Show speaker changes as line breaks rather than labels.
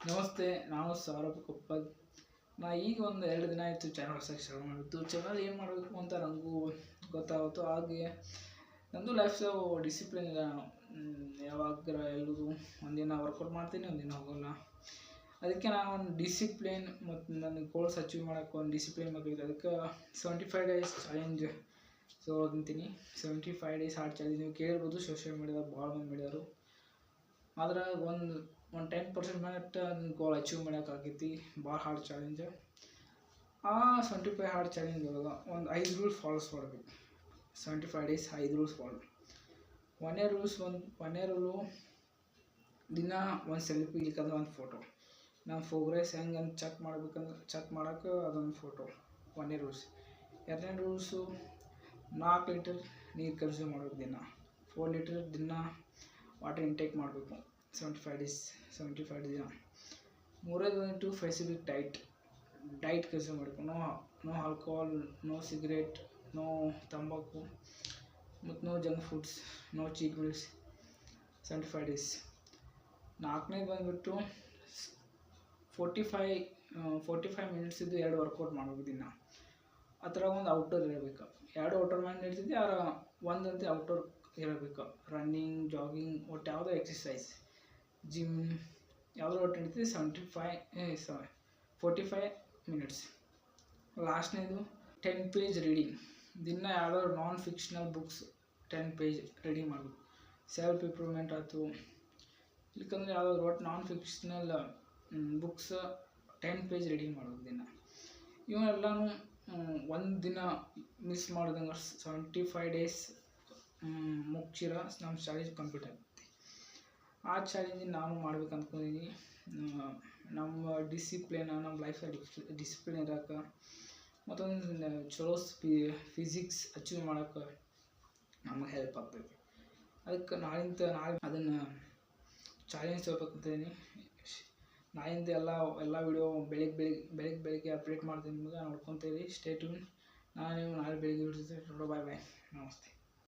ನಮಸ್ತೆ, ನಾನು ಸೌರಭ್ ಕೊಪ್ಪದ್. ಈಗ ಒಂದು 2 ದಿನ ಆಯಿತು ಚಾನಲ್ ಸ್ಟಾರ್ಟ್ ಮಾಡಿದ್ದು. ಚಾನಲ್ ಏನು ಮಾಡಬೇಕು ಅಂತ ನನಗೂ ಗೊತ್ತಾಯಿತು. ಹಾಗೆ ನಂದು ಲೈಫ್ ಡಿಸಿಪ್ಲಿನ್ ಇಲ್ಲ. ನಾನು ಯಾವಾಗ ಎಲ್ಲರೂ ಒಂದಿನ ವರ್ಕೌಟ್ ಮಾಡ್ತೀನಿ, ಒಂದಿನ ಹೋಗೋಲ್ಲ. ಅದಕ್ಕೆ ನಾನು ಒಂದು ಡಿಸಿಪ್ಲಿನ್ ಮತ್ತು ನನಗೆ ಗೋಲ್ಸ್ ಅಚೀವ್ ಮಾಡೋಕ್ಕೆ ಒಂದು ಡಿಸಿಪ್ಲಿನ್ ಬೇಕಾಗಿದೆ. ಅದಕ್ಕೆ 75 ಡೇಸ್ ಚಾಲೆಂಜ್ ಅಂತೀನಿ. 75 ಡೇಸ್ ಹಾರ್ಡ್ ಚಾಲೆಂಜ್ ನೀವು ಕೇಳಿರ್ಬೋದು. ಸೋಷಿಯಲ್ ಮೀಡಿಯಾದಾಗ ಭಾಳ ಮಂದಿ ಮಾಡಿದರು. ಆದ್ರೆ ಒಂದು 10% ಮೇಲೆ ಗೋಲ್ ಅಚೀವ್ ಮಾಡೋಕ್ಕಾಗೈತಿ. ಭಾಳ ಹಾರ್ಡ್ ಚಾಲೆಂಜ್. ಆ 75 ಹಾರ್ಡ್ ಚಾಲೆಂಜ್ ಒಳಗೆ ಒಂದು 5 ರೂಲ್ಸ್ ಫಾಲೋಸ್ ಮಾಡಬೇಕು. 75 ಡೇಸ್ 5 ರೂಲ್ಸ್ ಫಾಲೋ. ಒಂದೇ ರೂಲು ದಿನ ಒಂದು ಸೆಲ್ಫಿ ಇಲ್ಲಿಕಂದ್ರೆ ಒಂದು ಫೋಟೋ. ನಮ್ಮ ಪ್ರೋಗ್ರೆಸ್ ಹೆಂಗೆ ಅಂತ ಚೆಕ್ ಮಾಡೋಕ್ಕೆ ಅದೊಂದು ಫೋಟೋ. ಒಂದೇ ರೂಲ್ಸ್. ಎರಡನೇ ರೂಲ್ಸು 4 ಲೀಟರ್ ನೀರು ಕನ್ಸ್ಯೂಮ್ ಮಾಡಬೇಕು ದಿನ. 4 ಲೀಟರ್ ದಿನ ವಾಟರ್ ಇಂಟೇಕ್ ಮಾಡಬೇಕು 75 ದಿನ. ಮೂರನೇದು ಸ್ಪೆಸಿಫಿಕ್ ಡೈಟ್ ಕನ್ಸ್ಯೂಮ್ ಮಾಡಬೇಕು. No alcohol, no cigarette, no ತಂಬಾಕು ಮತ್ತು no junk foods, no cheat meals. 75 days. ನಾಲ್ಕನೇದು ಬಂದುಬಿಟ್ಟು 45 ಮಿನಿಟ್ಸಿದ್ದು 2 ವರ್ಕೌಟ್ ಮಾಡಬೇಕು ದಿನ. ಆ ಥರ ಒಂದು ಔಟ್ಡೋರ್ ಇರಬೇಕು. 2 ಔಟ್ಡೋರ್ ಮೈಂಡ್ ಇರ್ತಿದ್ದೆ, ಆರ ಒಂದಂತೆ ಔಟ್ಡೋರ್ ಇರಬೇಕು. ರನ್ನಿಂಗ್, ಜಾಗಿಂಗ್, ಒಟ್ಟು ಯಾವುದೋ ಎಕ್ಸಸೈಸ್, ಜಿಮ್ ಯಾವುದೋ ಒಟ್ಟು ಇರ್ತೀವಿ. 45 ಮಿನಿಟ್ಸ್. ಲಾಸ್ಟ್ನೇದು 10 page reading. ದಿನ ಯಾವುದಾದ್ರು ನಾನ್ ಫಿಕ್ಷನಲ್ ಬುಕ್ಸ್ 10 ಪೇಜ್ ರೀಡಿಂಗ್ ಮಾಡಬೇಕು. ಸೆಲ್ಫ್ ಇಂಪ್ರೂವ್ಮೆಂಟ್ ಆಯಿತು, ಇಲ್ಲಕಂದ್ರೆ ಯಾವುದಾದ್ರು ಒಟ್ಟು ನಾನ್ ಫಿಕ್ಷನಲ್ ಬುಕ್ಸ್ 10 ಪೇಜ್ ರೀಡಿಂಗ್ ಮಾಡಬೇಕು ದಿನ. ಇವನ್ನೆಲ್ಲನೂ ಒಂದು ದಿನ ಮಿಸ್ ಮಾಡ್ದಂಗೆ 75 ಡೇಸ್ ಮುಗಿಸಿರ ನಮ್ಮ ಚಾಲೆಂಜ್ ಕಂಪ್ಲೀಟ್ ಆಗುತ್ತೆ. ಆ ಚಾಲೆಂಜಿನ ನಾನು ಮಾಡ್ಬೇಕು ಅಂದ್ಕೊಂಡಿದ್ದೀನಿ. ನಮ್ಮ ನಮ್ಮ ಲೈಫಲ್ಲಿ ಡಿಸಿಪ್ಲಿನ್ ಇರೋಕೆ ಮತ್ತೊಂದು ಚಲೋ ಫಿಸಿಕ್ಸ್ ಅಚೀವ್ ಮಾಡೋಕ್ಕೆ ನಮಗೆ ಹೆಲ್ಪ್ ಆಗ್ತೈತಿ. ಅದಕ್ಕೆ ನಾಳೆ ಅದನ್ನು ಚಾಲೆಂಜ್ ತೊಗೋಬೇಕಂತಿದ್ದೀನಿ. ನಾಳಿಂದ ಎಲ್ಲ ವಿಡಿಯೋ ಬೆಳಿಗ್ಗೆ ಅಪ್ಡೇಟ್ ಮಾಡ್ತೀನಿ. ನಿಮಗೆ ನೋಡ್ಕೊತೀರಿ. Stay tune. ನಾನು ನಾಳೆ ಬೆಳಿಗ್ಗೆ ಬಾಯ್. ನಮಸ್ತೆ.